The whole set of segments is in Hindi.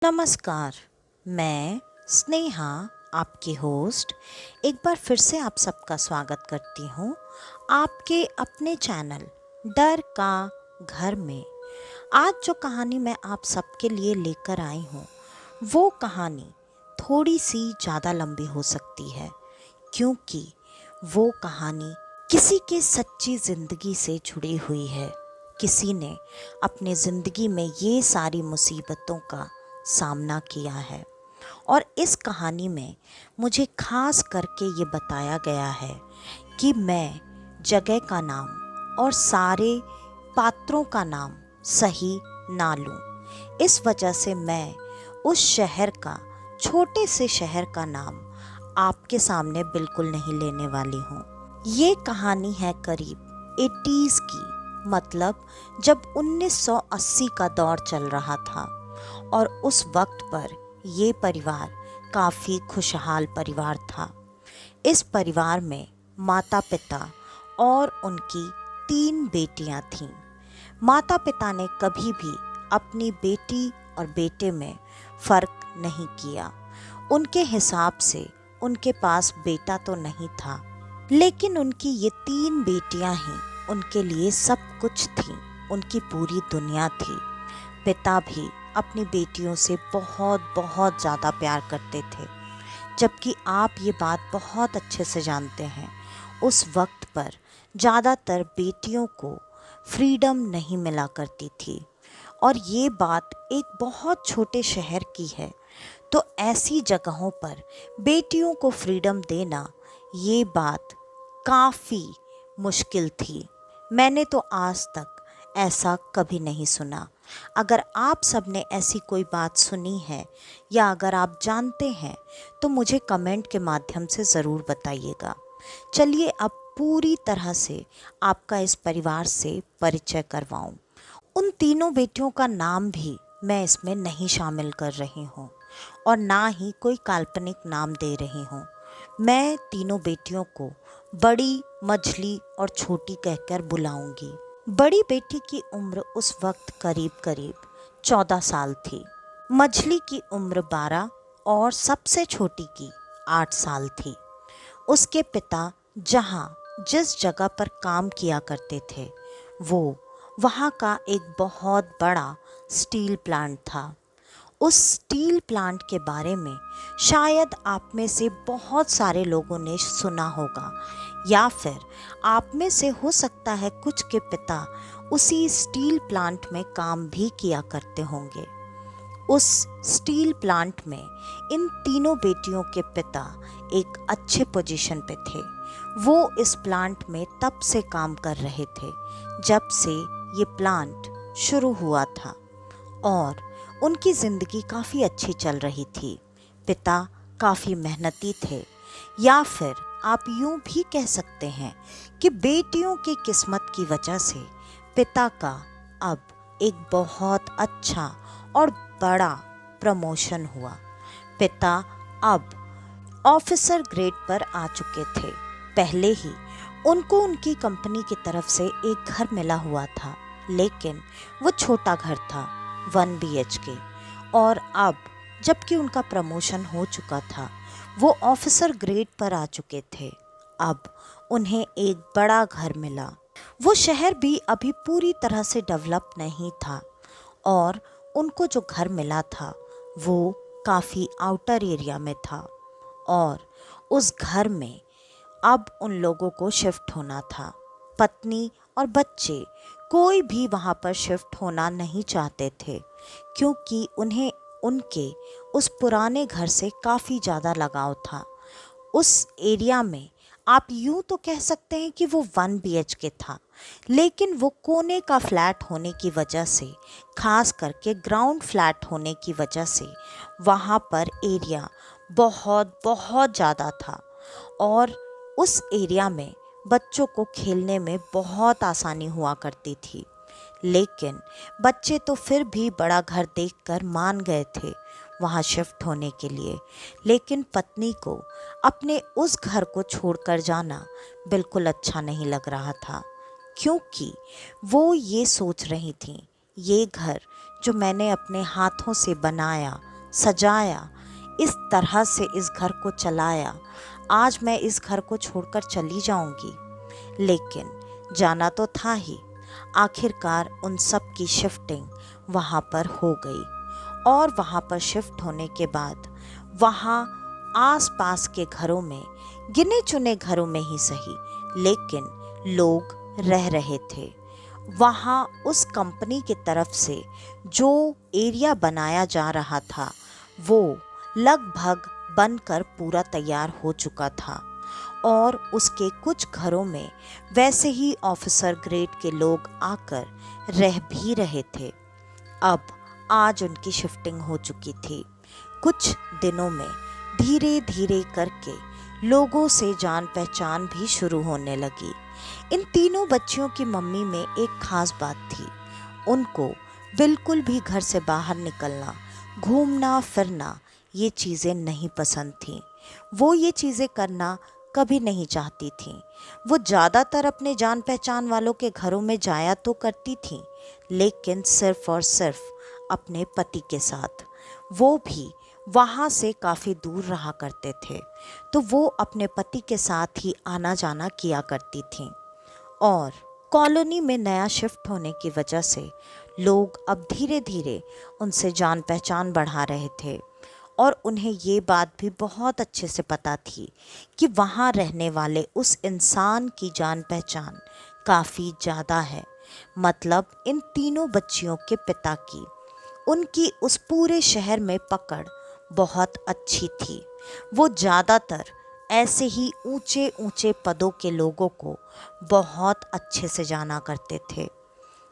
नमस्कार। मैं स्नेहा, आपकी होस्ट, एक बार फिर से आप सबका स्वागत करती हूँ आपके अपने चैनल डर का घर में। आज जो कहानी मैं आप सबके लिए लेकर आई हूँ वो कहानी थोड़ी सी ज़्यादा लंबी हो सकती है, क्योंकि वो कहानी किसी के सच्ची ज़िंदगी से जुड़ी हुई है। किसी ने अपने ज़िंदगी में ये सारी मुसीबतों का सामना किया है और इस कहानी में मुझे खास करके ये बताया गया है कि मैं जगह का नाम और सारे पात्रों का नाम सही ना लूं। इस वजह से मैं उस शहर का, छोटे से शहर का नाम आपके सामने बिल्कुल नहीं लेने वाली हूँ। ये कहानी है करीब 80s की, मतलब जब 1980 का दौर चल रहा था और उस वक्त पर ये परिवार काफ़ी खुशहाल परिवार था। इस परिवार में माता पिता और उनकी 3 बेटियां थीं। माता पिता ने कभी भी अपनी बेटी और बेटे में फ़र्क नहीं किया। उनके हिसाब से उनके पास बेटा तो नहीं था, लेकिन उनकी ये 3 बेटियां ही उनके लिए सब कुछ थीं, उनकी पूरी दुनिया थी। पिता भी अपनी बेटियों से बहुत बहुत ज़्यादा प्यार करते थे, जबकि आप ये बात बहुत अच्छे से जानते हैं, उस वक्त पर ज़्यादातर बेटियों को फ्रीडम नहीं मिला करती थी। और ये बात एक बहुत छोटे शहर की है, तो ऐसी जगहों पर बेटियों को फ्रीडम देना, ये बात काफ़ी मुश्किल थी। मैंने तो आज तक ऐसा कभी नहीं सुना। अगर आप सब ने ऐसी कोई बात सुनी है या अगर आप जानते हैं तो मुझे कमेंट के माध्यम से ज़रूर बताइएगा। चलिए अब पूरी तरह से आपका इस परिवार से परिचय करवाऊं। उन तीनों बेटियों का नाम भी मैं इसमें नहीं शामिल कर रही हूँ और ना ही कोई काल्पनिक नाम दे रही हूँ। मैं तीनों बेटियों को बड़ी, मझली और छोटी कहकर बुलाऊंगी। बड़ी बेटी की उम्र उस वक्त करीब करीब 14 साल थी, मझली की उम्र 12 और सबसे छोटी की 8 साल थी। उसके पिता जिस जगह पर काम किया करते थे वो वहाँ का एक बहुत बड़ा स्टील प्लांट था। उस स्टील प्लांट के बारे में शायद आप में से बहुत सारे लोगों ने सुना होगा, या फिर आप में से हो सकता है कुछ के पिता उसी स्टील प्लांट में काम भी किया करते होंगे। उस स्टील प्लांट में इन तीनों बेटियों के पिता एक अच्छे पोजीशन पे थे। वो इस प्लांट में तब से काम कर रहे थे जब से ये प्लांट शुरू हुआ था और उनकी ज़िंदगी काफ़ी अच्छी चल रही थी। पिता काफ़ी मेहनती थे, या फिर आप यूं भी कह सकते हैं कि बेटियों की किस्मत की वजह से पिता का अब एक बहुत अच्छा और बड़ा प्रमोशन हुआ। पिता अब ऑफिसर ग्रेड पर आ चुके थे। पहले ही उनको उनकी कंपनी की तरफ से एक घर मिला हुआ था, लेकिन वो छोटा घर था, 1 BHK। और अब जबकि उनका प्रमोशन हो चुका था, वो ऑफिसर ग्रेड पर आ चुके थे। अब उन्हें एक बड़ा घर मिला। वो शहर भी अभी पूरी तरह से डेवलप नहीं था और उनको जो घर मिला था वो काफ़ी आउटर एरिया में था और उस घर में अब उन लोगों को शिफ्ट होना था। पत्नी और बच्चे कोई भी वहाँ पर शिफ्ट होना नहीं चाहते थे, क्योंकि उन्हें उनके उस पुराने घर से काफ़ी ज़्यादा लगाव था। उस एरिया में आप यूं तो कह सकते हैं कि वो 1 BHK था, लेकिन वो कोने का फ्लैट होने की वजह से, खास करके ग्राउंड फ्लैट होने की वजह से, वहाँ पर एरिया बहुत बहुत ज़्यादा था और उस एरिया में बच्चों को खेलने में बहुत आसानी हुआ करती थी। लेकिन बच्चे तो फिर भी बड़ा घर देखकर मान गए थे वहाँ शिफ्ट होने के लिए, लेकिन पत्नी को अपने उस घर को छोड़कर जाना बिल्कुल अच्छा नहीं लग रहा था, क्योंकि वो ये सोच रही थी, ये घर जो मैंने अपने हाथों से बनाया, सजाया, इस तरह से इस घर को चलाया, आज मैं इस घर को छोड़कर चली जाऊंगी, लेकिन जाना तो था ही। आखिरकार उन सब की शिफ्टिंग वहाँ पर हो गई और वहाँ पर शिफ्ट होने के बाद वहाँ आसपास के घरों में, गिने चुने घरों में ही सही, लेकिन लोग रह रहे थे। वहाँ उस कंपनी की तरफ से जो एरिया बनाया जा रहा था वो लगभग बनकर पूरा तैयार हो चुका था और उसके कुछ घरों में वैसे ही ऑफिसर ग्रेड के लोग आकर रह भी रहे थे। अब आज उनकी शिफ्टिंग हो चुकी थी। कुछ दिनों में धीरे धीरे करके लोगों से जान पहचान भी शुरू होने लगी। इन तीनों बच्चियों की मम्मी में एक खास बात थी, उनको बिल्कुल भी घर से बाहर निकलना, घूमना फिरना ये चीज़ें नहीं पसंद थीं। वो ये चीज़ें करना कभी नहीं चाहती थीं। वो ज़्यादातर अपने जान पहचान वालों के घरों में जाया तो करती थीं, लेकिन सिर्फ और सिर्फ अपने पति के साथ। वो भी वहाँ से काफ़ी दूर रहा करते थे, तो वो अपने पति के साथ ही आना जाना किया करती थीं। और कॉलोनी में नया शिफ्ट होने की वजह से लोग अब धीरे धीरे उनसे जान पहचान बढ़ा रहे थे और उन्हें ये बात भी बहुत अच्छे से पता थी कि वहाँ रहने वाले उस इंसान की जान पहचान काफ़ी ज़्यादा है। मतलब इन तीनों बच्चियों के पिता की, उनकी उस पूरे शहर में पकड़ बहुत अच्छी थी। वो ज़्यादातर ऐसे ही ऊंचे ऊंचे पदों के लोगों को बहुत अच्छे से जाना करते थे।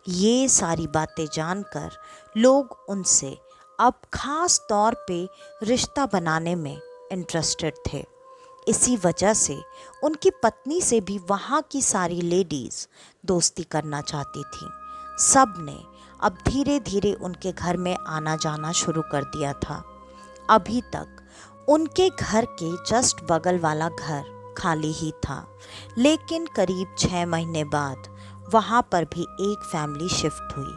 ये सारी बातें जानकर लोग उनसे अब खास तौर पे रिश्ता बनाने में इंटरेस्टेड थे। इसी वजह से उनकी पत्नी से भी वहाँ की सारी लेडीज़ दोस्ती करना चाहती थीं। सब ने अब धीरे धीरे उनके घर में आना जाना शुरू कर दिया था। अभी तक उनके घर के जस्ट बगल वाला घर खाली ही था, लेकिन करीब 6 महीने बाद वहाँ पर भी एक फैमिली शिफ्ट हुई।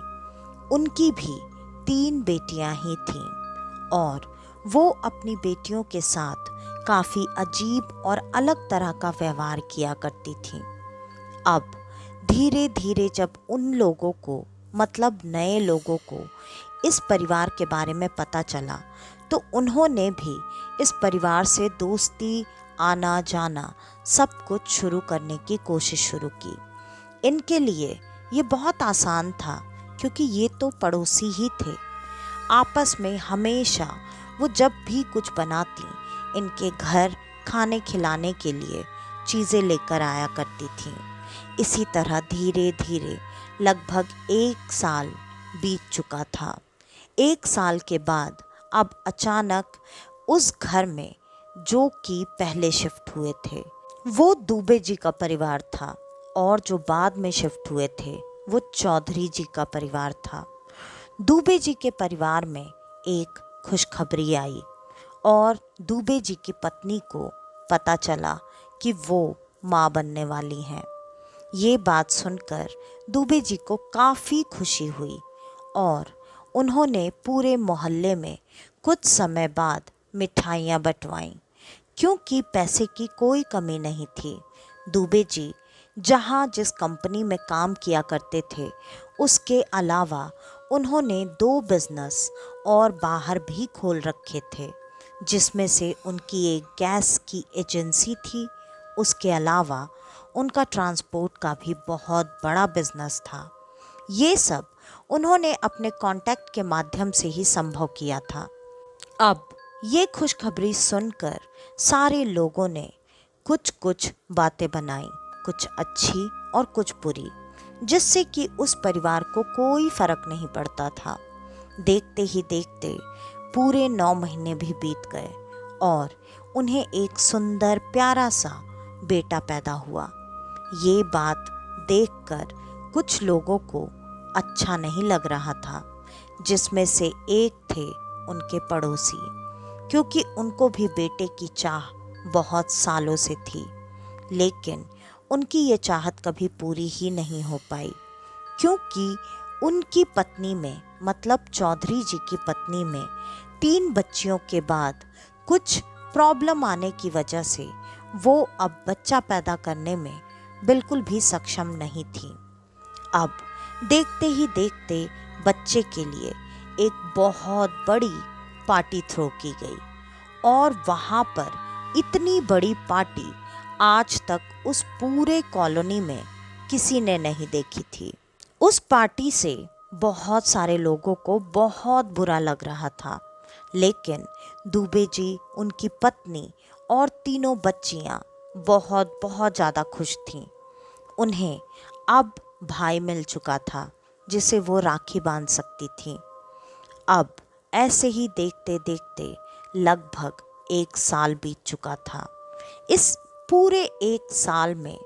उनकी भी 3 बेटियां ही थीं और वो अपनी बेटियों के साथ काफ़ी अजीब और अलग तरह का व्यवहार किया करती थीं। अब धीरे धीरे जब उन लोगों को, मतलब नए लोगों को, इस परिवार के बारे में पता चला तो उन्होंने भी इस परिवार से दोस्ती, आना जाना सब कुछ शुरू करने की कोशिश शुरू की। इनके लिए ये बहुत आसान था क्योंकि ये तो पड़ोसी ही थे। आपस में हमेशा वो जब भी कुछ बनाती, इनके घर खाने खिलाने के लिए चीज़ें लेकर आया करती थीं। इसी तरह धीरे धीरे लगभग 1 साल बीत चुका था। 1 साल के बाद अब अचानक उस घर में, जो कि पहले शिफ्ट हुए थे, वो दुबे जी का परिवार था और जो बाद में शिफ्ट हुए थे वो चौधरी जी का परिवार था। दुबे जी के परिवार में एक खुशखबरी आई और दुबे जी की पत्नी को पता चला कि वो माँ बनने वाली हैं। ये बात सुनकर दुबे जी को काफ़ी खुशी हुई और उन्होंने पूरे मोहल्ले में कुछ समय बाद मिठाइयाँ बंटवाईं, क्योंकि पैसे की कोई कमी नहीं थी। दुबे जी जहाँ जिस कंपनी में काम किया करते थे, उसके अलावा उन्होंने 2 बिजनेस और बाहर भी खोल रखे थे, जिसमें से उनकी एक गैस की एजेंसी थी। उसके अलावा उनका ट्रांसपोर्ट का भी बहुत बड़ा बिजनेस था। ये सब उन्होंने अपने कॉन्टैक्ट के माध्यम से ही संभव किया था। अब ये खुशखबरी सुनकर सारे लोगों ने कुछ कुछ बातें बनाई, कुछ अच्छी और कुछ बुरी, जिससे कि उस परिवार को कोई फर्क नहीं पड़ता था। देखते ही देखते पूरे 9 महीने भी बीत गए और उन्हें एक सुंदर प्यारा सा बेटा पैदा हुआ। ये बात देखकर कुछ लोगों को अच्छा नहीं लग रहा था, जिसमें से एक थे उनके पड़ोसी, क्योंकि उनको भी बेटे की चाह बहुत सालों से थी, लेकिन उनकी ये चाहत कभी पूरी ही नहीं हो पाई, क्योंकि उनकी पत्नी में, मतलब चौधरी जी की पत्नी में 3 बच्चियों के बाद कुछ प्रॉब्लम आने की वजह से वो अब बच्चा पैदा करने में बिल्कुल भी सक्षम नहीं थी। अब देखते ही देखते बच्चे के लिए एक बहुत बड़ी पार्टी थ्रो की गई और वहाँ पर इतनी बड़ी पार्टी आज तक उस पूरे कॉलोनी में किसी ने नहीं देखी थी। उस पार्टी से बहुत सारे लोगों को बहुत बुरा लग रहा था, लेकिन दुबे जी, उनकी पत्नी और तीनों बच्चियां बहुत बहुत ज़्यादा खुश थीं। उन्हें अब भाई मिल चुका था जिसे वो राखी बांध सकती थी। अब ऐसे ही देखते देखते लगभग 1 साल बीत चुका था। इस पूरे 1 साल में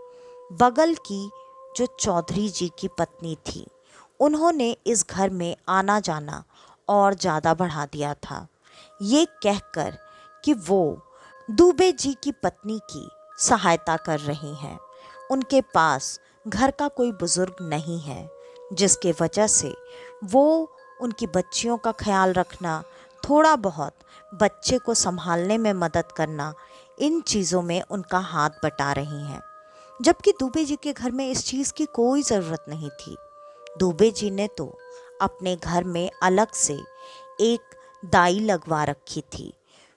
बगल की जो चौधरी जी की पत्नी थी, उन्होंने इस घर में आना जाना और ज़्यादा बढ़ा दिया था, ये कहकर कि वो दुबे जी की पत्नी की सहायता कर रही हैं। उनके पास घर का कोई बुजुर्ग नहीं है, जिसके वजह से वो उनकी बच्चियों का ख्याल रखना, थोड़ा बहुत बच्चे को संभालने में मदद करना, इन चीज़ों में उनका हाथ बटा रही हैं। जबकि दुबे जी के घर में इस चीज़ की कोई ज़रूरत नहीं थी। दुबे जी ने तो अपने घर में अलग से एक दाई लगवा रखी थी।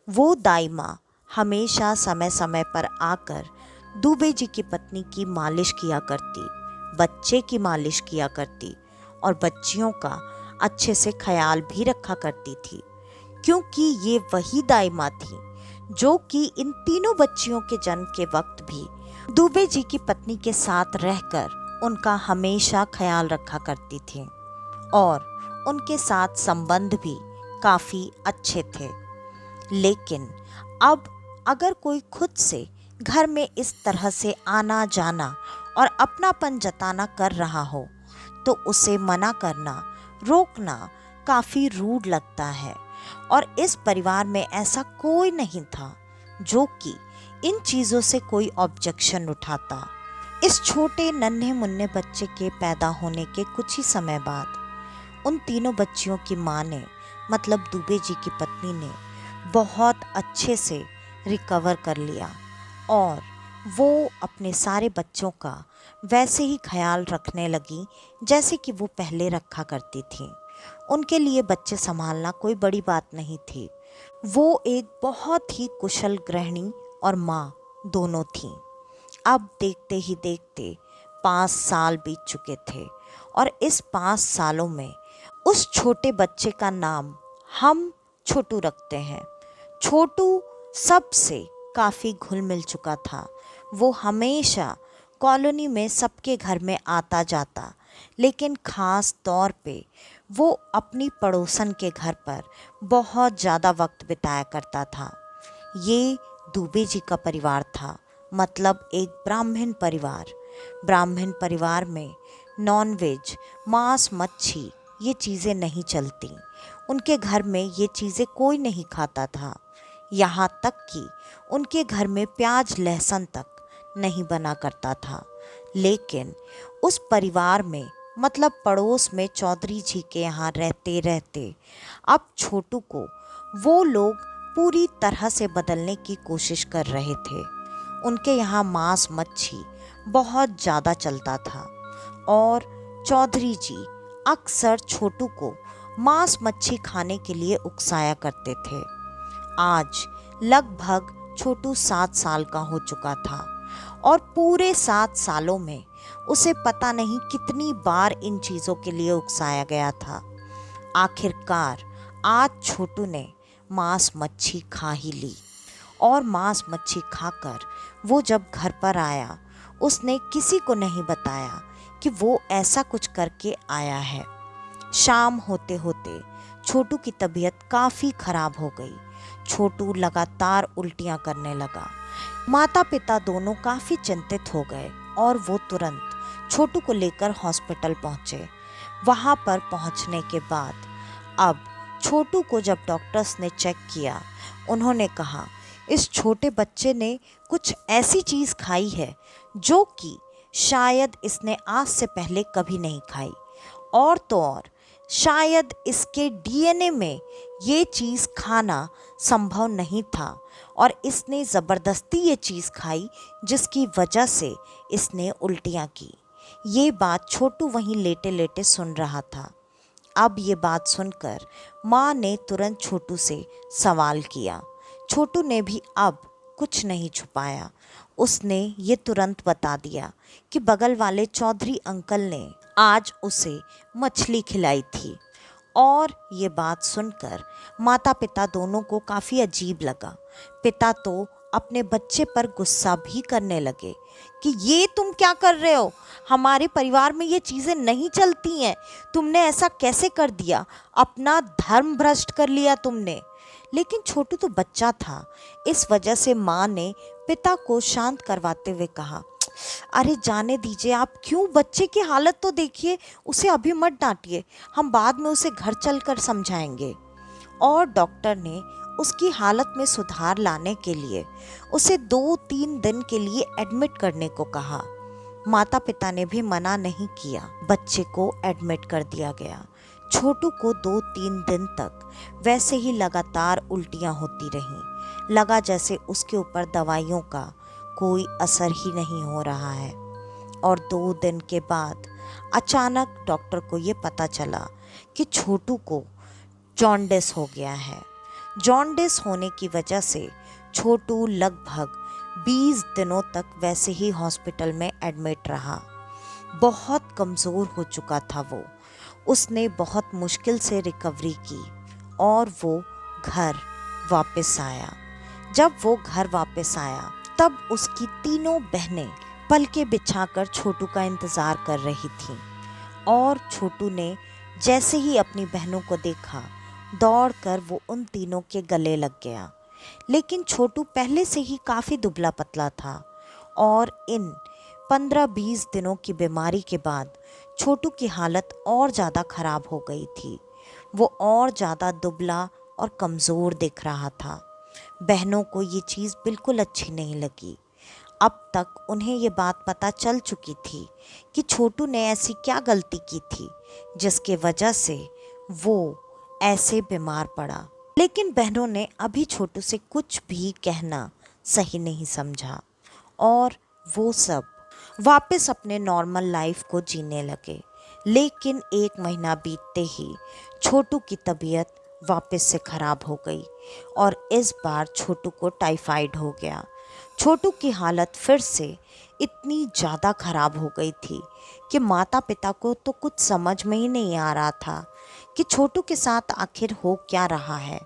वो दाई माँ हमेशा समय समय पर आकर दुबे जी की पत्नी की मालिश किया करती, बच्चे की मालिश किया करती और बच्चियों का अच्छे से ख्याल भी रखा करती थी, क्योंकि ये वही दाई माँ थी जो कि इन तीनों बच्चियों के जन्म के वक्त भी दुबे जी की पत्नी के साथ रहकर उनका हमेशा ख्याल रखा करती थी और उनके साथ संबंध भी काफ़ी अच्छे थे। लेकिन अब अगर कोई खुद से घर में इस तरह से आना जाना और अपनापन जताना कर रहा हो तो उसे मना करना, रोकना काफ़ी रूड लगता है। और इस परिवार में ऐसा कोई नहीं था जो कि इन चीज़ों से कोई ऑब्जेक्शन उठाता। इस छोटे नन्हे मुन्ने बच्चे के पैदा होने के कुछ ही समय बाद उन तीनों बच्चियों की माँ ने, मतलब दुबे जी की पत्नी ने, बहुत अच्छे से रिकवर कर लिया और वो अपने सारे बच्चों का वैसे ही ख्याल रखने लगी जैसे कि वो पहले रखा करती थी। उनके लिए बच्चे संभालना कोई बड़ी बात नहीं थी। वो एक बहुत ही कुशल गृहिणी और माँ दोनों थीं। अब देखते ही देखते 5 साल बीत चुके थे और इस 5 सालों में उस छोटे बच्चे का नाम हम छोटू रखते हैं। छोटू सबसे काफ़ी घुल मिल चुका था। वो हमेशा कॉलोनी में सबके घर में आता जाता, लेकिन ख़ास तौर पे वो अपनी पड़ोसन के घर पर बहुत ज़्यादा वक्त बिताया करता था। ये दुबे जी का परिवार था, मतलब एक ब्राह्मण परिवार। ब्राह्मण परिवार में नॉनवेज, मांस, मच्छी ये चीज़ें नहीं चलती। उनके घर में ये चीज़ें कोई नहीं खाता था। यहाँ तक कि उनके घर में प्याज लहसुन तक नहीं बना करता था। लेकिन उस परिवार में, मतलब पड़ोस में चौधरी जी के यहाँ रहते रहते अब छोटू को वो लोग पूरी तरह से बदलने की कोशिश कर रहे थे। उनके यहाँ मांस मच्छी बहुत ज़्यादा चलता था और चौधरी जी अक्सर छोटू को मांस मच्छी खाने के लिए उकसाया करते थे। आज लगभग छोटू 7 साल का हो चुका था और पूरे 7 सालों में उसे पता नहीं कितनी बार इन चीज़ों के लिए उकसाया गया था। आखिरकार आज छोटू ने मांस मच्छी खा ही ली और मांस मच्छी खाकर वो जब घर पर आया, उसने किसी को नहीं बताया कि वो ऐसा कुछ करके आया है। शाम होते होते छोटू की तबीयत काफ़ी खराब हो गई। छोटू लगातार उल्टियाँ करने लगा। माता पिता दोनों काफ़ी चिंतित हो गए और वो तुरंत छोटू को लेकर हॉस्पिटल पहुँचे। वहाँ पर पहुँचने के बाद अब छोटू को जब डॉक्टर्स ने चेक किया, उन्होंने कहा इस छोटे बच्चे ने कुछ ऐसी चीज़ खाई है जो कि शायद इसने आज से पहले कभी नहीं खाई, और तो और शायद इसके डीएनए में ये चीज़ खाना संभव नहीं था और इसने ज़बरदस्ती ये चीज़ खाई, जिसकी वजह से इसने उल्टियाँ की। ये बात छोटू वहीं लेटे लेटे सुन रहा था। अब ये बात सुनकर माँ ने तुरंत छोटू से सवाल किया। छोटू ने भी अब कुछ नहीं छुपाया। उसने ये तुरंत बता दिया कि बगल वाले चौधरी अंकल ने आज उसे मछली खिलाई थी। और ये बात सुनकर माता पिता दोनों को काफ़ी अजीब लगा। पिता तो अपने बच्चे पर गुस्सा भी करने लगे कि ये तुम क्या कर रहे हो, हमारे परिवार में ये चीज़ें नहीं चलती हैं, तुमने ऐसा कैसे कर दिया, अपना धर्म भ्रष्ट कर लिया तुमने। लेकिन छोटू तो बच्चा था, इस वजह से माँ ने पिता को शांत करवाते हुए कहा, अरे जाने दीजिए, आप क्यों, बच्चे की हालत तो देखिए, उसे अभी मत डांटिए, हम बाद में उसे घर चलकर समझाएंगे। और डॉक्टर ने उसकी हालत में सुधार लाने के लिए उसे 2-3 दिन के लिए एडमिट करने को कहा। माता पिता ने भी मना नहीं किया। बच्चे को एडमिट कर दिया गया। छोटू को 2-3 दिन तक वैसे ही लगातार उल्टियाँ होती रहीं। लगा जैसे उसके ऊपर दवाइयों का कोई असर ही नहीं हो रहा है। और 2 दिन के बाद अचानक डॉक्टर को ये पता चला कि छोटू को जॉन्डिस हो गया है। जॉन्डिस होने की वजह से छोटू लगभग 20 दिनों तक वैसे ही हॉस्पिटल में एडमिट रहा। बहुत कमज़ोर हो चुका था वो। उसने बहुत मुश्किल से रिकवरी की और वो घर वापस आया। जब वो घर वापस आया तब उसकी तीनों बहनें पलके बिछाकर छोटू का इंतज़ार कर रही थीं। और छोटू ने जैसे ही अपनी बहनों को देखा, दौड़कर वो उन तीनों के गले लग गया। लेकिन छोटू पहले से ही काफ़ी दुबला पतला था और इन 15-20 दिनों की बीमारी के बाद छोटू की हालत और ज़्यादा ख़राब हो गई थी। वो और ज़्यादा दुबला और कमज़ोर दिख रहा था। बहनों को ये चीज़ बिल्कुल अच्छी नहीं लगी। अब तक उन्हें ये बात पता चल चुकी थी कि छोटू ने ऐसी क्या गलती की थी जिसके वजह से वो ऐसे बीमार पड़ा। लेकिन बहनों ने अभी छोटू से कुछ भी कहना सही नहीं समझा और वो सब वापस अपने नॉर्मल लाइफ को जीने लगे। लेकिन 1 महीना बीतते ही छोटू की तबीयत वापस से खराब हो गई और इस बार छोटू को टाइफाइड हो गया। छोटू की हालत फिर से इतनी ज़्यादा खराब हो गई थी कि माता पिता को तो कुछ समझ में ही नहीं आ रहा था कि छोटू के साथ आखिर हो क्या रहा है।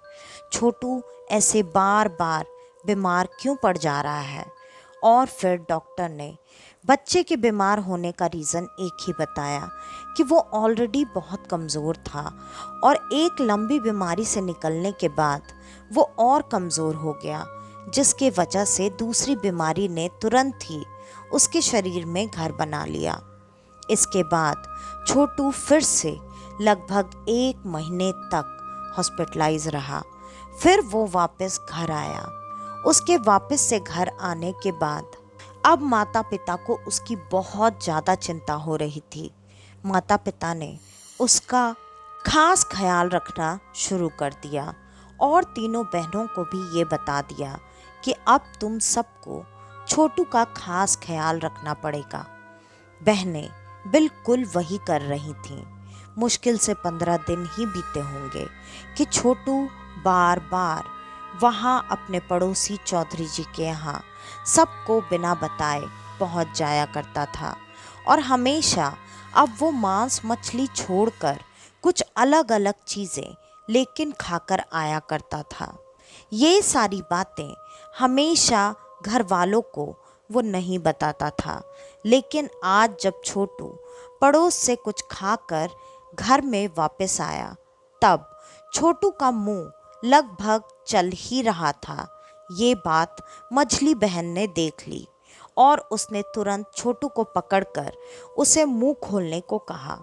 छोटू ऐसे बार बार बीमार क्यों पड़ जा रहा है। और फिर डॉक्टर ने बच्चे के बीमार होने का रीज़न एक ही बताया कि वो ऑलरेडी बहुत कमज़ोर था और एक लंबी बीमारी से निकलने के बाद वो और कमज़ोर हो गया, जिसके वजह से दूसरी बीमारी ने तुरंत ही उसके शरीर में घर बना लिया। इसके बाद छोटू फिर से लगभग 1 महीने तक हॉस्पिटलाइज रहा। फिर वो वापस घर आया। उसके वापस से घर आने के बाद अब माता पिता को उसकी बहुत ज़्यादा चिंता हो रही थी। माता पिता ने उसका खास ख्याल रखना शुरू कर दिया और तीनों बहनों को भी ये बता दिया कि अब तुम सबको छोटू का खास ख्याल रखना पड़ेगा। बहनें बिल्कुल वही कर रही थीं। मुश्किल से 15 दिन ही बीते होंगे कि छोटू बार बार वहाँ अपने पड़ोसी चौधरी जी के यहाँ सबको बिना बताए पहुँच जाया करता था और हमेशा अब वो मांस मछली छोड़कर कुछ अलग अलग चीज़ें लेकिन खाकर आया करता था। ये सारी बातें हमेशा घर वालों को वो नहीं बताता था। लेकिन आज जब छोटू पड़ोस से कुछ खाकर घर में वापस आया तब छोटू का मुंह लगभग चल ही रहा था। ये बात मझली बहन ने देख ली और उसने तुरंत छोटू को पकड़कर उसे मुंह खोलने को कहा।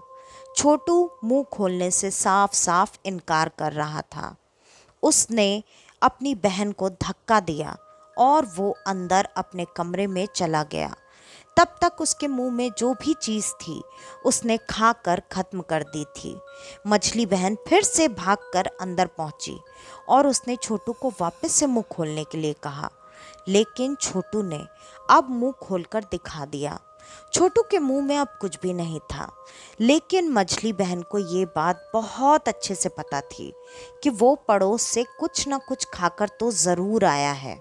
छोटू मुंह खोलने से साफ साफ इनकार कर रहा था। उसने अपनी बहन को धक्का दिया और वो अंदर अपने कमरे में चला गया। तब तक उसके मुंह में जो भी चीज़ थी उसने खाकर खत्म कर दी थी। मछली बहन फिर से भागकर अंदर पहुंची और उसने छोटू को वापस से मुंह खोलने के लिए कहा, लेकिन छोटू ने अब मुंह खोलकर दिखा दिया। छोटू के मुंह में अब कुछ भी नहीं था, लेकिन मछली बहन को ये बात बहुत अच्छे से पता थी कि वो पड़ोस से कुछ न कुछ खाकर तो ज़रूर आया है।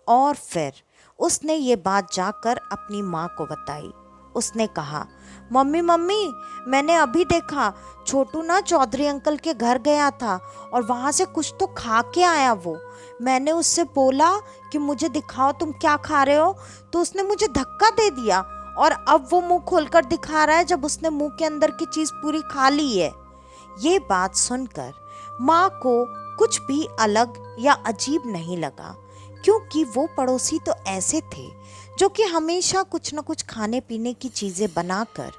और फिर उसने ये बात जाकर अपनी माँ को बताई। उसने कहा, मम्मी मम्मी, मैंने अभी देखा, छोटू ना चौधरी अंकल के घर गया था और वहाँ से कुछ तो खा के आया वो। मैंने उससे बोला कि मुझे दिखाओ तुम क्या खा रहे हो, तो उसने मुझे धक्का दे दिया और अब वो मुंह खोलकर दिखा रहा है जब उसने मुंह के अंदर की चीज़ पूरी खा ली है। ये बात सुनकर माँ को कुछ भी अलग या अजीब नहीं लगा, क्योंकि वो पड़ोसी तो ऐसे थे जो कि हमेशा कुछ न कुछ खाने पीने की चीज़ें बनाकर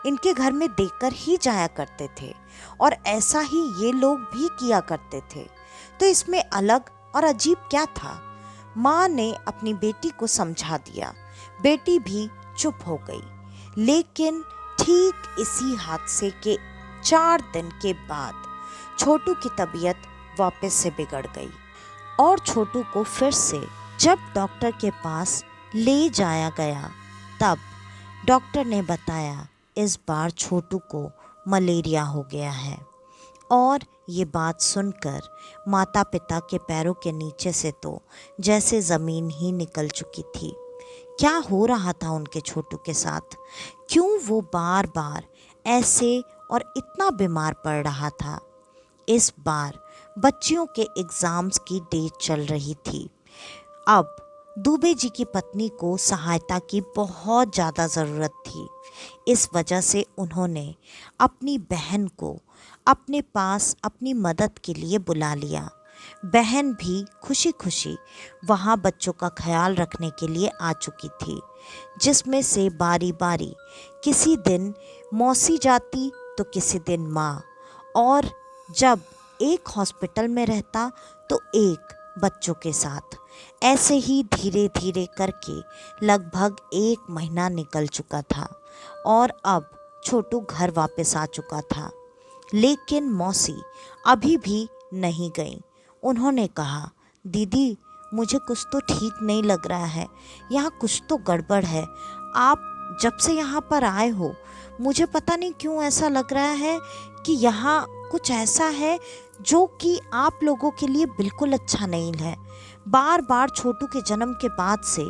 इनके घर में देकर ही जाया करते थे और ऐसा ही ये लोग भी किया करते थे। तो इसमें अलग और अजीब क्या था? माँ ने अपनी बेटी को समझा दिया। बेटी भी चुप हो गई। लेकिन ठीक इसी हादसे के 4 दिन के बाद छोटू की तबीयत वापस से बिगड़ गई और छोटू को फिर से जब डॉक्टर के पास ले जाया गया तब डॉक्टर ने बताया इस बार छोटू को मलेरिया हो गया है। और ये बात सुनकर माता पिता के पैरों के नीचे से तो जैसे ज़मीन ही निकल चुकी थी। क्या हो रहा था उनके छोटू के साथ? क्यों वो बार बार ऐसे और इतना बीमार पड़ रहा था? इस बार बच्चियों के एग्ज़ाम्स की डेट चल रही थी। अब दुबे जी की पत्नी को सहायता की बहुत ज़्यादा ज़रूरत थी। इस वजह से उन्होंने अपनी बहन को अपने पास अपनी मदद के लिए बुला लिया। बहन भी खुशी खुशी वहाँ बच्चों का ख्याल रखने के लिए आ चुकी थी, जिसमें से बारी बारी किसी दिन मौसी जाती तो किसी दिन माँ, और जब एक हॉस्पिटल में रहता तो एक बच्चों के साथ। ऐसे ही धीरे धीरे करके लगभग 1 महीना निकल चुका था और अब छोटू घर वापस आ चुका था। लेकिन मौसी अभी भी नहीं गई। उन्होंने कहा, दीदी मुझे कुछ तो ठीक नहीं लग रहा है, यहाँ कुछ तो गड़बड़ है। आप जब से यहाँ पर आए हो मुझे पता नहीं क्यों ऐसा लग रहा है कि यहाँ कुछ ऐसा है जो कि आप लोगों के लिए बिल्कुल अच्छा नहीं है। बार बार छोटू के जन्म के बाद से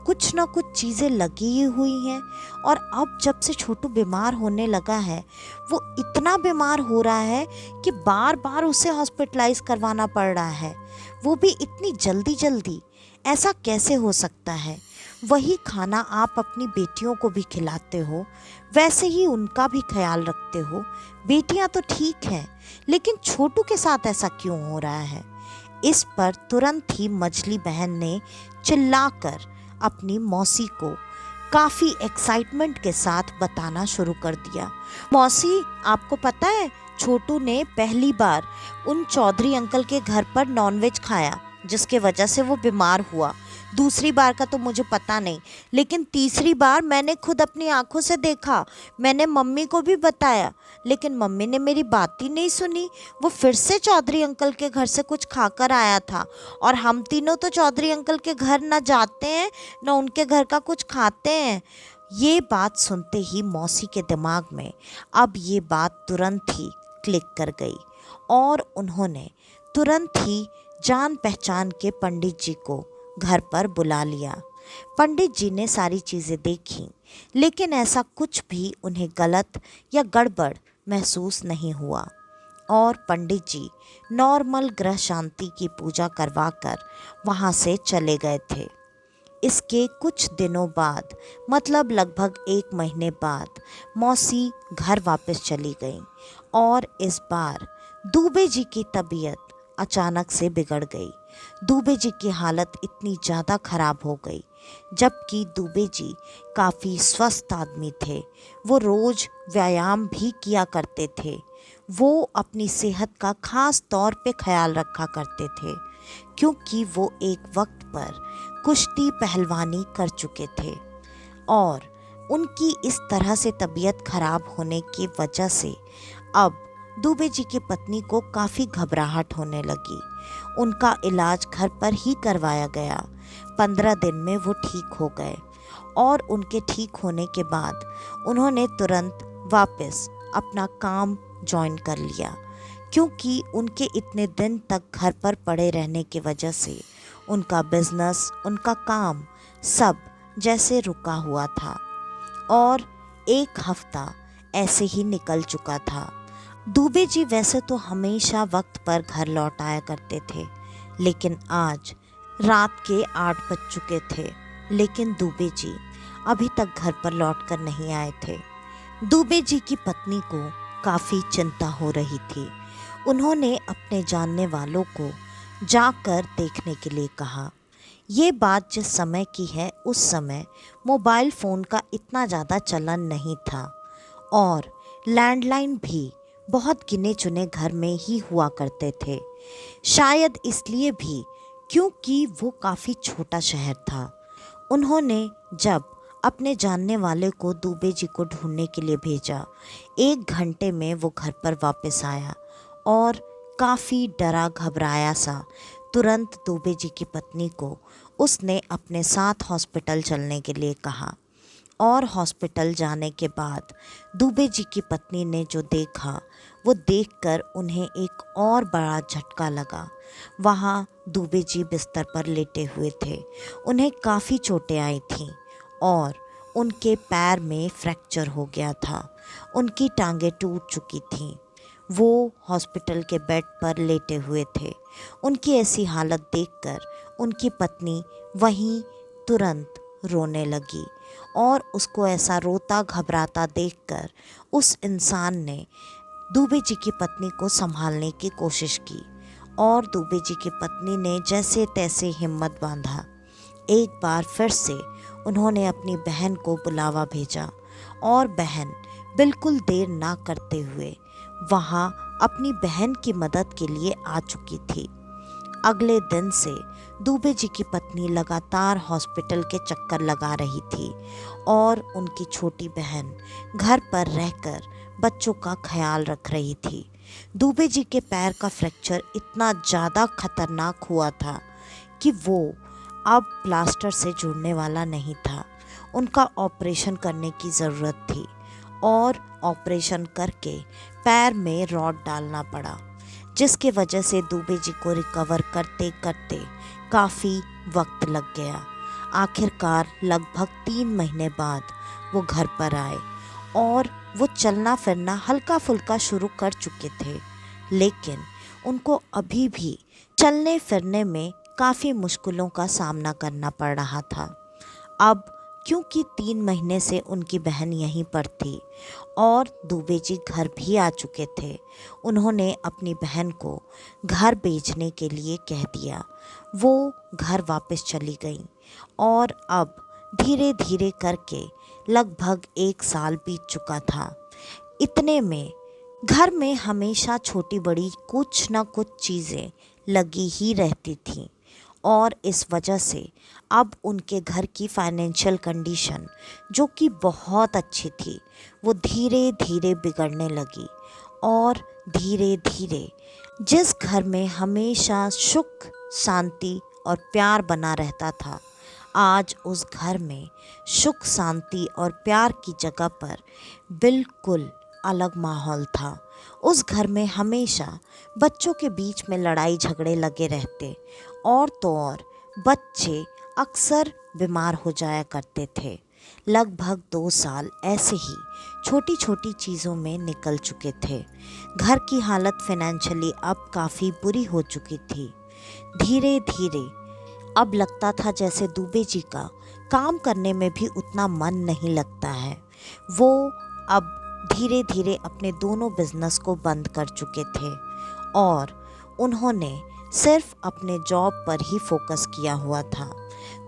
कुछ ना कुछ चीज़ें लगी हुई हैं और अब जब से छोटू बीमार होने लगा है वो इतना बीमार हो रहा है कि बार बार उसे हॉस्पिटलाइज करवाना पड़ रहा है, वो भी इतनी जल्दी जल्दी। ऐसा कैसे हो सकता है? वही खाना आप अपनी बेटियों को भी खिलाते हो, वैसे ही उनका भी ख्याल रखते हो। बेटियां तो ठीक हैं, लेकिन छोटू के साथ ऐसा क्यों हो रहा है? इस पर तुरंत ही मछली बहन ने चिल्लाकर अपनी मौसी को काफ़ी एक्साइटमेंट के साथ बताना शुरू कर दिया। मौसी, आपको पता है छोटू ने पहली बार उन चौधरी अंकल के घर पर नॉनवेज खाया जिसके वजह से वो बीमार हुआ। दूसरी बार का तो मुझे पता नहीं, लेकिन तीसरी बार मैंने खुद अपनी आंखों से देखा। मैंने मम्मी को भी बताया, लेकिन मम्मी ने मेरी बात ही नहीं सुनी। वो फिर से चौधरी अंकल के घर से कुछ खाकर आया था और हम तीनों तो चौधरी अंकल के घर न जाते हैं न उनके घर का कुछ खाते हैं। ये बात सुनते ही मौसी के दिमाग में अब ये बात तुरंत ही क्लिक कर गई और उन्होंने तुरंत ही जान पहचान के पंडित जी को घर पर बुला लिया। पंडित जी ने सारी चीज़ें देखी, लेकिन ऐसा कुछ भी उन्हें गलत या गड़बड़ महसूस नहीं हुआ और पंडित जी नॉर्मल ग्रह शांति की पूजा करवाकर वहाँ से चले गए थे। इसके कुछ दिनों बाद, मतलब लगभग 1 महीने बाद, मौसी घर वापस चली गई और इस बार दुबे जी की तबीयत अचानक से बिगड़ गई। दुबे जी की हालत इतनी ज़्यादा खराब हो गई, जबकि दुबे जी काफ़ी स्वस्थ आदमी थे। वो रोज़ व्यायाम भी किया करते थे। वो अपनी सेहत का खास तौर पे ख्याल रखा करते थे, क्योंकि वो एक वक्त पर कुश्ती पहलवानी कर चुके थे और उनकी इस तरह से तबीयत खराब होने की वजह से अब दुबे जी की पत्नी को काफ़ी घबराहट होने लगी। उनका इलाज घर पर ही करवाया गया। 15 दिन में वो ठीक हो गए और उनके ठीक होने के बाद उन्होंने तुरंत वापस अपना काम ज्वाइन कर लिया, क्योंकि उनके इतने दिन तक घर पर पड़े रहने की वजह से उनका बिजनेस, उनका काम सब जैसे रुका हुआ था। और 1 हफ्ता ऐसे ही निकल चुका था। दुबे जी वैसे तो हमेशा वक्त पर घर लौट आया करते थे, लेकिन आज रात के 8 बज चुके थे, लेकिन दुबे जी अभी तक घर पर लौटकर नहीं आए थे। दुबे जी की पत्नी को काफ़ी चिंता हो रही थी। उन्होंने अपने जानने वालों को जाकर देखने के लिए कहा। ये बात जिस समय की है, उस समय मोबाइल फ़ोन का इतना ज़्यादा चलन नहीं था और लैंडलाइन भी बहुत गिने चुने घर में ही हुआ करते थे। शायद इसलिए भी क्योंकि वो काफ़ी छोटा शहर था। उन्होंने जब अपने जानने वाले को दुबे जी को ढूंढने के लिए भेजा, 1 घंटे में वो घर पर वापस आया और काफ़ी डरा घबराया सा तुरंत दुबे जी की पत्नी को उसने अपने साथ हॉस्पिटल चलने के लिए कहा। और हॉस्पिटल जाने के बाद दुबे जी की पत्नी ने जो देखा, वो देखकर उन्हें एक और बड़ा झटका लगा। वहाँ दुबे जी बिस्तर पर लेटे हुए थे। उन्हें काफ़ी चोटें आई थीं और उनके पैर में फ्रैक्चर हो गया था। उनकी टांगें टूट चुकी थीं। वो हॉस्पिटल के बेड पर लेटे हुए थे। उनकी ऐसी हालत देखकर उनकी पत्नी वहीं तुरंत रोने लगी और उसको ऐसा रोता घबराता देखकर उस इंसान ने दुबे जी की पत्नी को संभालने की कोशिश की और दुबे जी की पत्नी ने जैसे तैसे हिम्मत बांधा। एक बार फिर से उन्होंने अपनी बहन को बुलावा भेजा और बहन बिल्कुल देर ना करते हुए वहाँ अपनी बहन की मदद के लिए आ चुकी थी। अगले दिन से दुबे जी की पत्नी लगातार हॉस्पिटल के चक्कर लगा रही थी और उनकी छोटी बहन घर पर रहकर बच्चों का ख्याल रख रही थी। दुबे जी के पैर का फ्रैक्चर इतना ज़्यादा खतरनाक हुआ था कि वो अब प्लास्टर से जुड़ने वाला नहीं था। उनका ऑपरेशन करने की ज़रूरत थी और ऑपरेशन करके पैर में रॉड डालना पड़ा, जिसकी वजह से दुबे जी को रिकवर करते करते काफ़ी वक्त लग गया। आखिरकार लगभग 3 महीने बाद वो घर पर आए और वो चलना फिरना हल्का फुल्का शुरू कर चुके थे, लेकिन उनको अभी भी चलने फिरने में काफ़ी मुश्किलों का सामना करना पड़ रहा था। अब क्योंकि 3 महीने से उनकी बहन यहीं पर थी और दुबे जी घर भी आ चुके थे, उन्होंने अपनी बहन को घर भेजने के लिए कह दिया। वो घर वापस चली गई और अब धीरे धीरे करके लगभग 1 साल बीत चुका था। इतने में घर में हमेशा छोटी बड़ी कुछ न कुछ चीज़ें लगी ही रहती थीं और इस वजह से अब उनके घर की फाइनेंशियल कंडीशन, जो कि बहुत अच्छी थी, वो धीरे धीरे बिगड़ने लगी और धीरे धीरे जिस घर में हमेशा सुख, शांति और प्यार बना रहता था, आज उस घर में सुख, शांति और प्यार की जगह पर बिल्कुल अलग माहौल था। उस घर में हमेशा बच्चों के बीच में लड़ाई झगड़े लगे रहते और तो और बच्चे अक्सर बीमार हो जाया करते थे। लगभग 2 साल ऐसे ही छोटी छोटी चीज़ों में निकल चुके थे। घर की हालत फाइनेंशियली अब काफ़ी बुरी हो चुकी थी। धीरे धीरे अब लगता था जैसे दुबे जी का काम करने में भी उतना मन नहीं लगता है। वो अब धीरे धीरे अपने दोनों बिजनेस को बंद कर चुके थे और उन्होंने सिर्फ अपने जॉब पर ही फोकस किया हुआ था।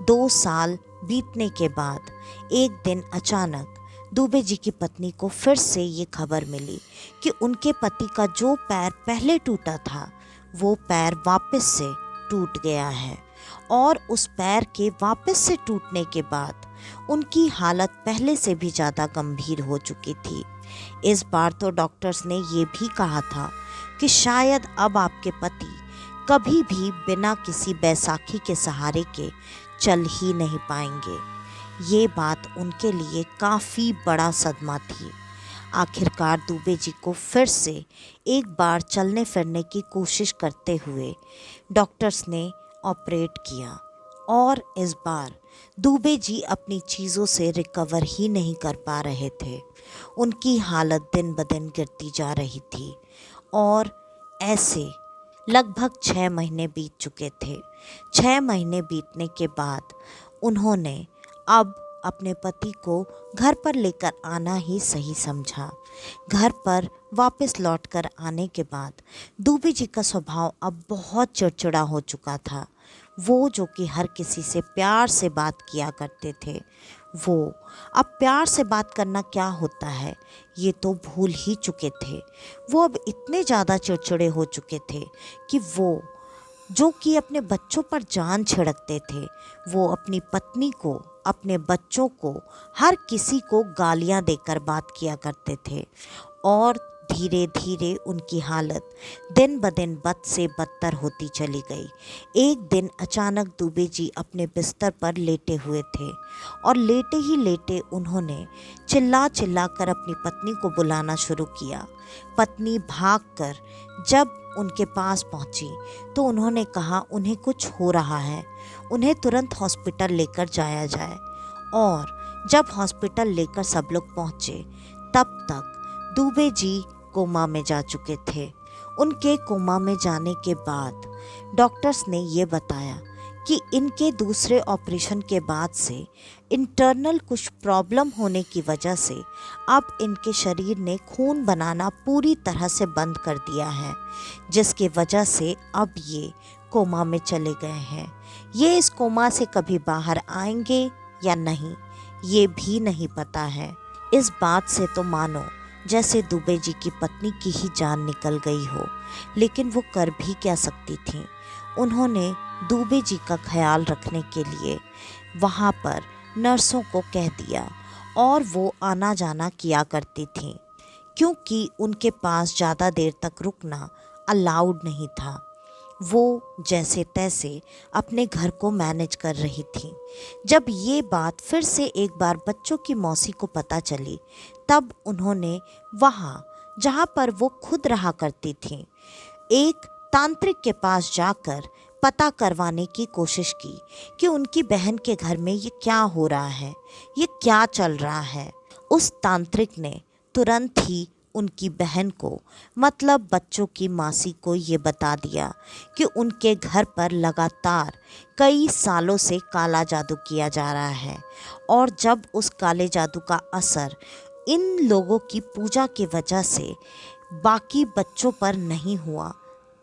2 साल बीतने के बाद एक दिन अचानक दुबे जी की पत्नी को फिर से ये खबर मिली कि उनके पति का जो पैर पहले टूटा था, वो पैर वापस से टूट गया है। और उस पैर के वापस से टूटने के बाद उनकी हालत पहले से भी ज़्यादा गंभीर हो चुकी थी। इस बार तो डॉक्टर्स ने ये भी कहा था कि शायद अब आपके पति कभी भी बिना किसी बैसाखी के सहारे के चल ही नहीं पाएंगे। ये बात उनके लिए काफ़ी बड़ा सदमा थी। आखिरकार दुबे जी को फिर से एक बार चलने फिरने की कोशिश करते हुए डॉक्टर्स ने ऑपरेट किया और इस बार दुबे जी अपनी चीज़ों से रिकवर ही नहीं कर पा रहे थे। उनकी हालत दिन ब दिन गिरती जा रही थी और ऐसे लगभग 6 महीने बीत चुके थे। 6 महीने बीतने के बाद उन्होंने अब अपने पति को घर पर लेकर आना ही सही समझा। घर पर वापस लौटकर आने के बाद दुबे जी का स्वभाव अब बहुत चिड़चिड़ा हो चुका था। वो जो कि हर किसी से प्यार से बात किया करते थे, वो अब प्यार से बात करना क्या होता है ये तो भूल ही चुके थे। वो अब इतने ज़्यादा चिड़चिड़े हो चुके थे कि वो जो कि अपने बच्चों पर जान छिड़कते थे, वो अपनी पत्नी को, अपने बच्चों को, हर किसी को गालियां देकर बात किया करते थे और धीरे धीरे उनकी हालत दिन ब दिन बद से बदतर होती चली गई। एक दिन अचानक दुबे जी अपने बिस्तर पर लेटे हुए थे और लेटे ही लेटे उन्होंने चिल्ला चिल्ला कर अपनी पत्नी को बुलाना शुरू किया। पत्नी भागकर जब उनके पास पहुंची तो उन्होंने कहा उन्हें कुछ हो रहा है, उन्हें तुरंत हॉस्पिटल लेकर जाया जाए। और जब हॉस्पिटल लेकर सब लोग पहुंचे तब तक दुबे जी कोमा में जा चुके थे। उनके कोमा में जाने के बाद डॉक्टर्स ने ये बताया कि इनके दूसरे ऑपरेशन के बाद से इंटरनल कुछ प्रॉब्लम होने की वजह से अब इनके शरीर ने खून बनाना पूरी तरह से बंद कर दिया है, जिसकी वजह से अब ये कोमा में चले गए हैं। ये इस कोमा से कभी बाहर आएंगे या नहीं ये भी नहीं पता है। इस बात से तो मानो जैसे दुबे जी की पत्नी की ही जान निकल गई हो, लेकिन वो कर भी क्या सकती थी। उन्होंने दुबे जी का ख्याल रखने के लिए वहाँ पर नर्सों को कह दिया और वो आना जाना किया करती थी, क्योंकि उनके पास ज़्यादा देर तक रुकना अलाउड नहीं था। वो जैसे तैसे अपने घर को मैनेज कर रही थी। जब ये बात फिर से एक बार बच्चों की मौसी को पता चली तब उन्होंने वहाँ जहाँ पर वो खुद रहा करती थी एक तांत्रिक के पास जाकर पता करवाने की कोशिश की कि उनकी बहन के घर में ये क्या हो रहा है, ये क्या चल रहा है। उस तांत्रिक ने तुरंत ही उनकी बहन को मतलब बच्चों की मासी को ये बता दिया कि उनके घर पर लगातार कई सालों से काला जादू किया जा रहा है और जब उस काले जादू का असर इन लोगों की पूजा की वजह से बाकी बच्चों पर नहीं हुआ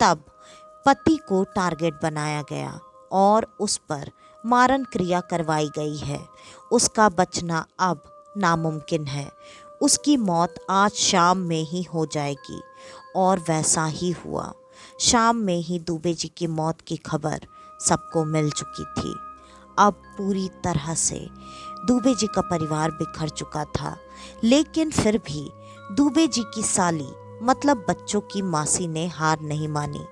तब पति को टारगेट बनाया गया और उस पर मारण क्रिया करवाई गई है। उसका बचना अब नामुमकिन है। उसकी मौत आज शाम में ही हो जाएगी और वैसा ही हुआ। शाम में ही दुबे जी की मौत की खबर सबको मिल चुकी थी। अब पूरी तरह से दुबे जी का परिवार बिखर चुका था, लेकिन फिर भी दुबे जी की साली मतलब बच्चों की मासी ने हार नहीं मानी।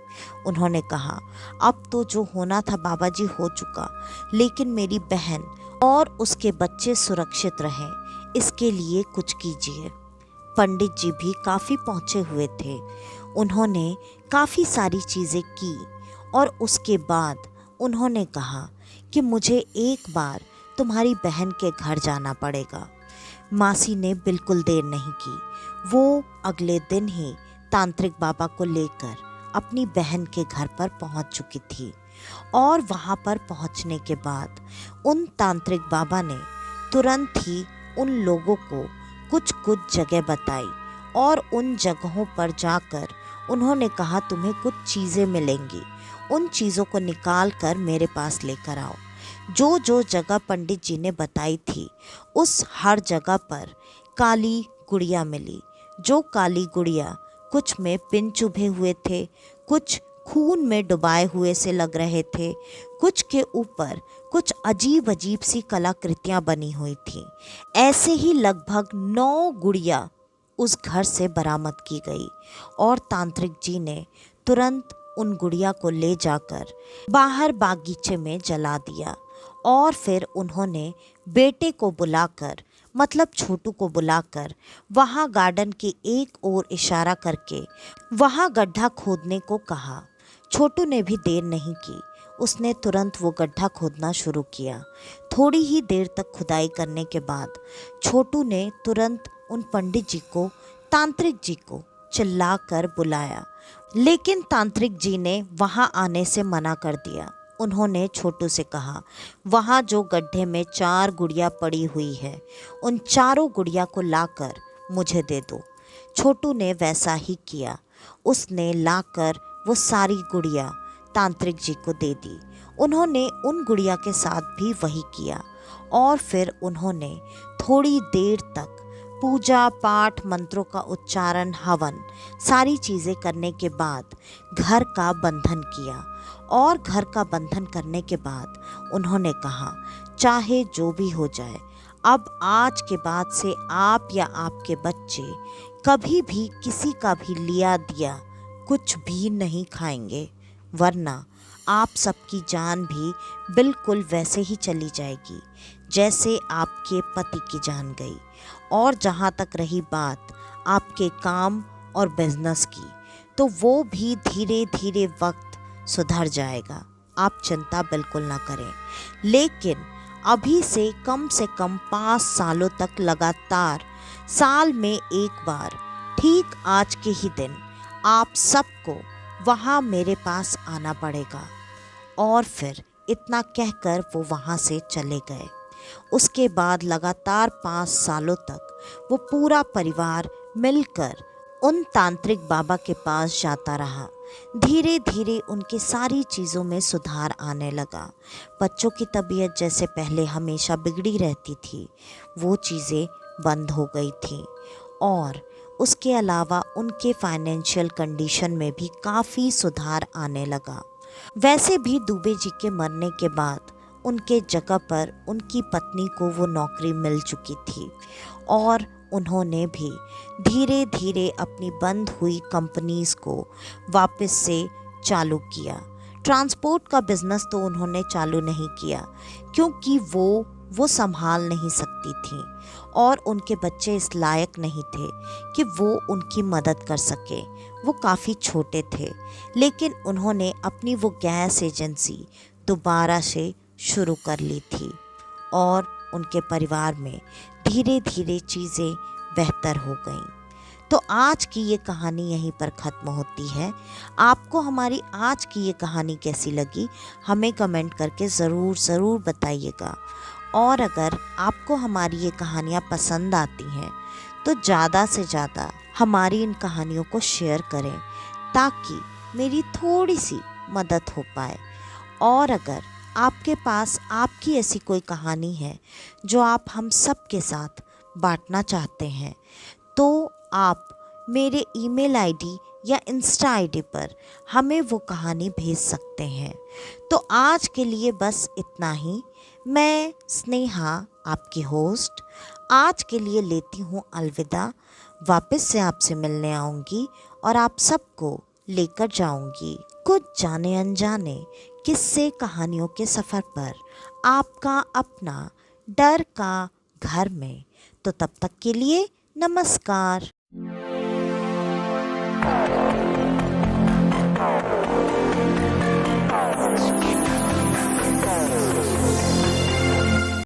उन्होंने कहा अब तो जो होना था बाबा जी हो चुका, लेकिन मेरी बहन और उसके बच्चे सुरक्षित रहें इसके लिए कुछ कीजिए। पंडित जी भी काफ़ी पहुँचे हुए थे। उन्होंने काफ़ी सारी चीज़ें की और उसके बाद उन्होंने कहा कि मुझे एक बार तुम्हारी बहन के घर जाना पड़ेगा। मासी ने बिल्कुल देर नहीं की। वो अगले दिन ही तांत्रिक बाबा को लेकर अपनी बहन के घर पर पहुंच चुकी थी और वहां पर पहुंचने के बाद उन तांत्रिक बाबा ने तुरंत ही उन लोगों को कुछ कुछ जगह बताई और उन जगहों पर जाकर उन्होंने कहा तुम्हें कुछ चीज़ें मिलेंगी, उन चीज़ों को निकाल कर मेरे पास लेकर आओ। जो जो जगह पंडित जी ने बताई थी उस हर जगह पर काली गुड़िया मिली। जो काली गुड़िया कुछ में पिन चुभे हुए थे, कुछ खून में डुबाए हुए से लग रहे थे। कुछ के ऊपर कुछ अजीब अजीब सी कलाकृतियां बनी हुई थीं। ऐसे ही लगभग 9 गुड़िया उस घर से बरामद की गई और तांत्रिक जी ने तुरंत उन गुड़िया को ले जाकर बाहर बागीचे में जला दिया और फिर उन्होंने बेटे को बुलाकर, मतलब छोटू को बुलाकर, वहाँ गार्डन के एक ओर इशारा करके वहाँ गड्ढा खोदने को कहा। छोटू ने भी देर नहीं की, उसने तुरंत वो गड्ढा खोदना शुरू किया। थोड़ी ही देर तक खुदाई करने के बाद छोटू ने तुरंत उन पंडित जी को, तांत्रिक जी को चिल्लाकर बुलाया, लेकिन तांत्रिक जी ने वहां आने से मना कर दिया। उन्होंने छोटू से कहा, वहां जो गड्ढे में 4 गुड़िया पड़ी हुई है, उन चारों गुड़िया को लाकर मुझे दे दो। छोटू ने वैसा ही किया। उसने लाकर वो सारी गुड़िया तांत्रिक जी को दे दी। उन्होंने उन गुड़िया के साथ भी वही किया और फिर उन्होंने थोड़ी देर तक पूजा पाठ, मंत्रों का उच्चारण, हवन, सारी चीज़ें करने के बाद घर का बंधन किया। और घर का बंधन करने के बाद उन्होंने कहा, चाहे जो भी हो जाए, अब आज के बाद से आप या आपके बच्चे कभी भी किसी का भी लिया दिया कुछ भी नहीं खाएंगे, वरना आप सबकी जान भी बिल्कुल वैसे ही चली जाएगी जैसे आपके पति की जान गई। और जहाँ तक रही बात आपके काम और बिजनेस की, तो वो भी धीरे धीरे वक्त सुधर जाएगा, आप चिंता बिल्कुल ना करें। लेकिन अभी से कम 5 सालों तक लगातार साल में एक बार ठीक आज के ही दिन आप सबको वहाँ मेरे पास आना पड़ेगा। और फिर इतना कहकर वो वहाँ से चले गए। उसके बाद लगातार 5 सालों तक वो पूरा परिवार मिलकर उन तांत्रिक बाबा के पास जाता रहा। धीरे धीरे उनकी सारी चीज़ों में सुधार आने लगा। बच्चों की तबीयत जैसे पहले हमेशा बिगड़ी रहती थी, वो चीज़ें बंद हो गई थी। और उसके अलावा उनके फाइनेंशियल कंडीशन में भी काफ़ी सुधार आने लगा। वैसे भी दुबे जी के मरने के बाद उनके जगह पर उनकी पत्नी को वो नौकरी मिल चुकी थी और उन्होंने भी धीरे धीरे अपनी बंद हुई कंपनीज़ को वापस से चालू किया। ट्रांसपोर्ट का बिज़नेस तो उन्होंने चालू नहीं किया क्योंकि वो संभाल नहीं सकती थी और उनके बच्चे इस लायक नहीं थे कि वो उनकी मदद कर सके। वो काफ़ी छोटे थे, लेकिन उन्होंने अपनी वो गैस एजेंसी दोबारा से शुरू कर ली थी और उनके परिवार में धीरे धीरे चीज़ें बेहतर हो गईं। तो आज की ये कहानी यहीं पर ख़त्म होती है। आपको हमारी आज की ये कहानी कैसी लगी, हमें कमेंट करके ज़रूर बताइएगा। और अगर आपको हमारी ये कहानियाँ पसंद आती हैं तो ज़्यादा से ज़्यादा हमारी इन कहानियों को शेयर करें ताकि मेरी थोड़ी सी मदद हो पाए। और अगर आपके पास आपकी ऐसी कोई कहानी है जो आप हम सब के साथ बांटना चाहते हैं तो आप मेरे ईमेल आईडी या इंस्टा आईडी पर हमें वो कहानी भेज सकते हैं। तो आज के लिए बस इतना ही। मैं स्नेहा, आपकी होस्ट, आज के लिए लेती हूँ अलविदा। वापस से आपसे मिलने आऊँगी और आप सबको लेकर जाऊँगी कुछ जाने अनजाने किस्से कहानियों के सफ़र पर, आपका अपना डर का घर में। तो तब तक के लिए नमस्कार।